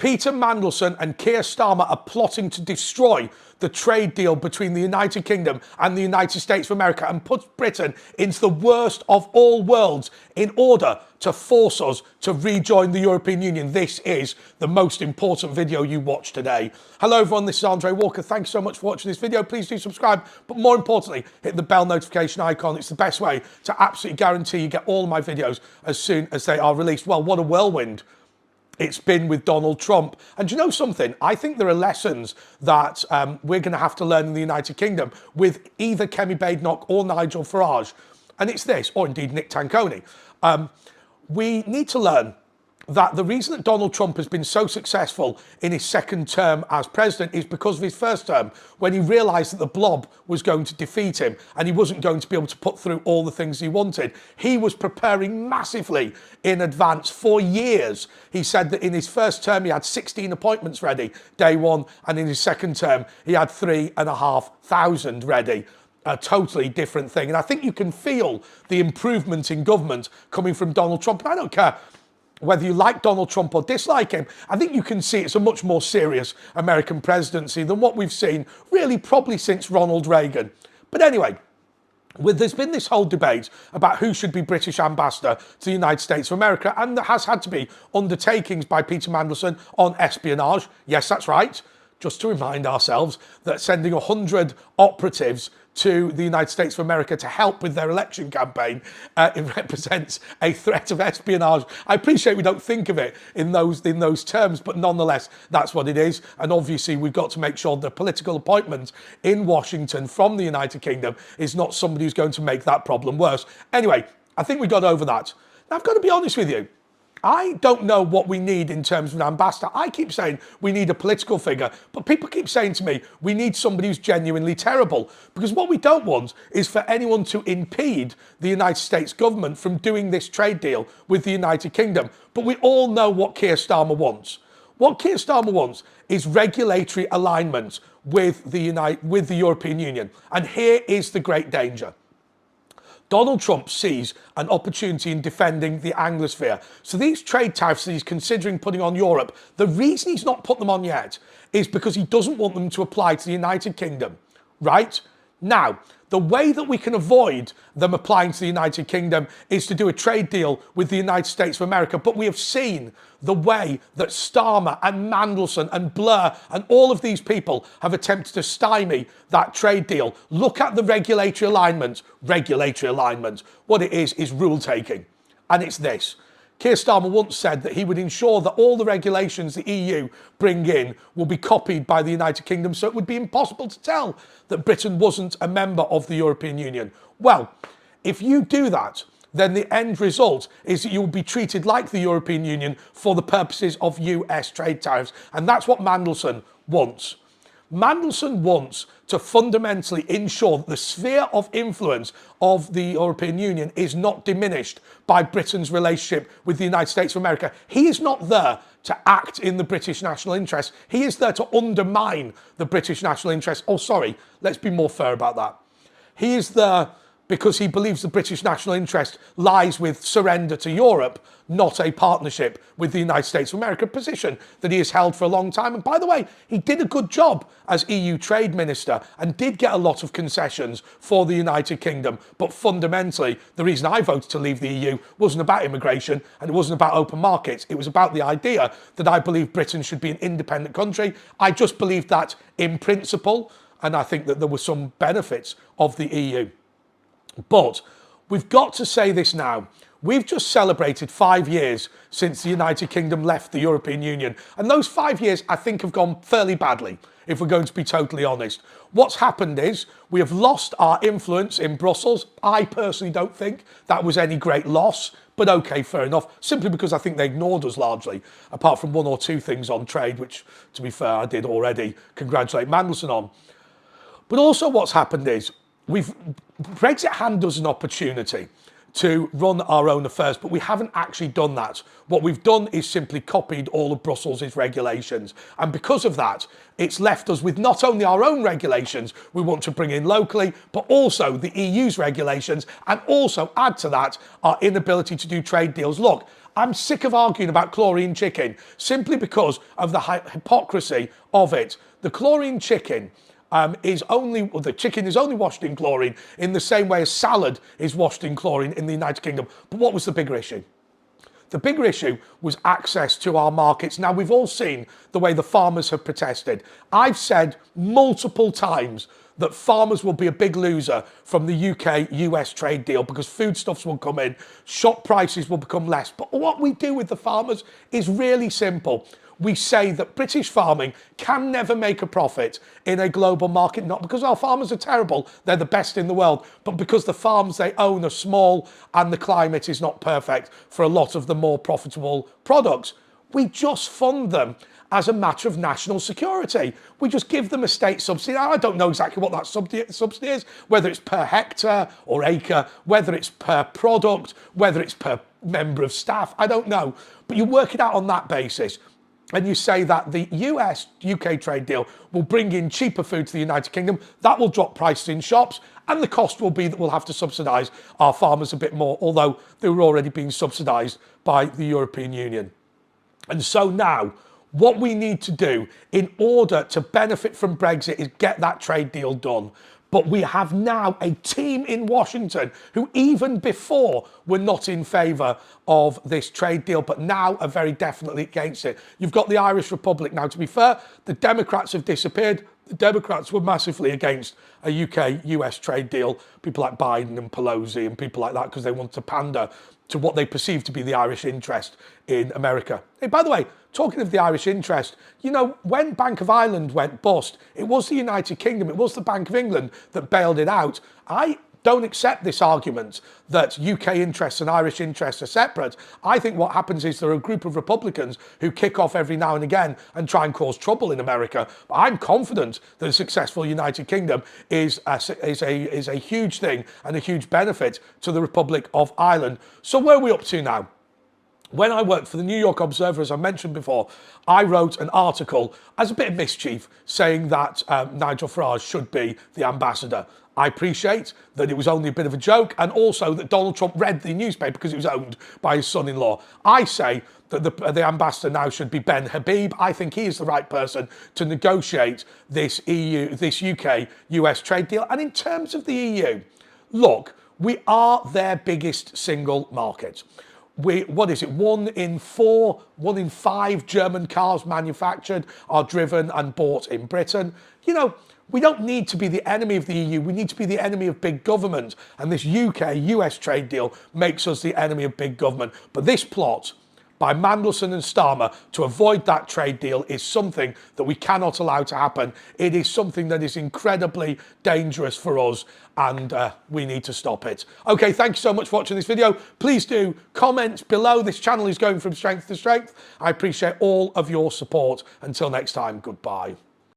Peter Mandelson and Keir Starmer are plotting to destroy the trade deal between the United Kingdom and the United States of America and put Britain into the worst of all worlds in order to force us to rejoin the European Union. This is the most important video you watch today. Hello everyone, this is Andre Walker. Thanks so much for watching this video. Please do subscribe, but more importantly, hit the bell notification icon. It's the best way to absolutely guarantee you get all of my videos as soon as they are released. Well, what a whirlwind it's been with Donald Trump. And do you know something? I think there are lessons that we're going to have to learn in the United Kingdom with either Kemi Badenoch or Nigel Farage. And it's this, or indeed Nick Tanconi. We need to learn that the reason that Donald Trump has been so successful in his second term as president is because of his first term, when he realised that the blob was going to defeat him and he wasn't going to be able to put through all the things he wanted. He was preparing massively in advance for years. He said that in his first term he had 16 appointments ready day one, and in his second term he had 3,500 ready. A totally different thing. And I think you can feel the improvement in government coming from Donald Trump. And I don't care whether you like Donald Trump or dislike him, I think you can see it's a much more serious American presidency than what we've seen really probably since Ronald Reagan. But anyway, there's been this whole debate about who should be British ambassador to the United States of America, and there has had to be undertakings by Peter Mandelson on espionage. Yes, that's right. Just to remind ourselves that sending 100 operatives to the United States of America to help with their election campaign, it represents a threat of espionage. I appreciate we don't think of it in those terms, but nonetheless, that's what it is. And obviously, we've got to make sure the political appointment in Washington from the United Kingdom is not somebody who's going to make that problem worse. Anyway, I think we got over that. Now, I've got to be honest with you. I don't know what we need in terms of an ambassador. I keep saying we need a political figure, but people keep saying to me, we need somebody who's genuinely terrible. Because what we don't want is for anyone to impede the United States government from doing this trade deal with the United Kingdom. But we all know what Keir Starmer wants. What Keir Starmer wants is regulatory alignment with the European Union. And here is the great danger. Donald Trump sees an opportunity in defending the Anglosphere. So these trade tariffs that he's considering putting on Europe, the reason he's not put them on yet is because he doesn't want them to apply to the United Kingdom, right? Now, the way that we can avoid them applying to the United Kingdom is to do a trade deal with the United States of America. But we have seen the way that Starmer and Mandelson and Blair and all of these people have attempted to stymie that trade deal. Look at the regulatory alignment. Regulatory alignment. What it is rule taking. And it's this. Keir Starmer once said that he would ensure that all the regulations the EU bring in will be copied by the United Kingdom, so it would be impossible to tell that Britain wasn't a member of the European Union. Well, if you do that, then the end result is that you will be treated like the European Union for the purposes of US trade tariffs. And that's what Mandelson wants. Mandelson wants to fundamentally ensure that the sphere of influence of the European Union is not diminished by Britain's relationship with the United States of America. He is not there to act in the British national interest. He is there to undermine the British national interest. Oh, sorry, let's be more fair about that. He is there because he believes the British national interest lies with surrender to Europe, not a partnership with the United States of America, position that he has held for a long time. And by the way, he did a good job as EU trade minister and did get a lot of concessions for the United Kingdom. But fundamentally, the reason I voted to leave the EU wasn't about immigration and it wasn't about open markets. It was about the idea that I believe Britain should be an independent country. I just believed that in principle, and I think that there were some benefits of the EU. But we've got to say this now. We've just celebrated 5 years since the United Kingdom left the European Union. And those 5 years, I think, have gone fairly badly, if we're going to be totally honest. What's happened is we have lost our influence in Brussels. I personally don't think that was any great loss. But okay, fair enough. Simply because I think they ignored us largely, apart from one or two things on trade, which, to be fair, I did already congratulate Mandelson on. But also what's happened is Brexit handed us an opportunity to run our own affairs, but we haven't actually done that. What we've done is simply copied all of Brussels' regulations. And because of that, it's left us with not only our own regulations we want to bring in locally, but also the EU's regulations, and also add to that our inability to do trade deals. Look, I'm sick of arguing about chlorine chicken simply because of the hypocrisy of it. The chlorine chicken the chicken is only washed in chlorine in the same way as salad is washed in chlorine in the United Kingdom. But what was the bigger issue? The bigger issue was access to our markets. Now, we've all seen the way the farmers have protested. I've said multiple times that farmers will be a big loser from the UK-US trade deal because foodstuffs will come in, shop prices will become less. But what we do with the farmers is really simple. We say that British farming can never make a profit in a global market, not because our farmers are terrible, they're the best in the world, but because the farms they own are small and the climate is not perfect for a lot of the more profitable products. We just fund them as a matter of national security. We just give them a state subsidy. Now, I don't know exactly what that subsidy is, whether it's per hectare or acre, whether it's per product, whether it's per member of staff, I don't know. But you work it out on that basis. And you say that the US-UK trade deal will bring in cheaper food to the United Kingdom. That will drop prices in shops. And the cost will be that we'll have to subsidise our farmers a bit more, although they were already being subsidised by the European Union. And so now, what we need to do in order to benefit from Brexit is get that trade deal done. But we have now a team in Washington who even before were not in favour of this trade deal, but now are very definitely against it. You've got the Irish Republic. Now, to be fair, the Democrats have disappeared. The Democrats were massively against a UK-US trade deal. People like Biden and Pelosi and people like that because they want to pander to what they perceive to be the Irish interest in America. Hey, by the way, talking of the Irish interest, you know, when Bank of Ireland went bust, it was the United Kingdom, it was the Bank of England that bailed it out. I don't accept this argument that UK interests and Irish interests are separate. I think what happens is there are a group of Republicans who kick off every now and again and try and cause trouble in America. But I'm confident that a successful United Kingdom is a huge thing and a huge benefit to the Republic of Ireland. So where are we up to now? When I worked for the New York Observer, as I mentioned before, I wrote an article as a bit of mischief saying that Nigel Farage should be the ambassador. I appreciate that it was only a bit of a joke and also that Donald Trump read the newspaper because it was owned by his son-in-law. I say that the ambassador now should be Ben Habib. I think he is the right person to negotiate this UK-US trade deal. And in terms of the EU, look, we are their biggest single market. What is it? 1 in 4, 1 in 5 German cars manufactured are driven and bought in Britain. You know, we don't need to be the enemy of the EU. We need to be the enemy of big government. And this UK-US trade deal makes us the enemy of big government. But this plot by Mandelson and Starmer to avoid that trade deal is something that we cannot allow to happen. It is something that is incredibly dangerous for us and we need to stop it. Okay, thank you so much for watching this video. Please do comment below. This channel is going from strength to strength. I appreciate all of your support. Until next time, goodbye.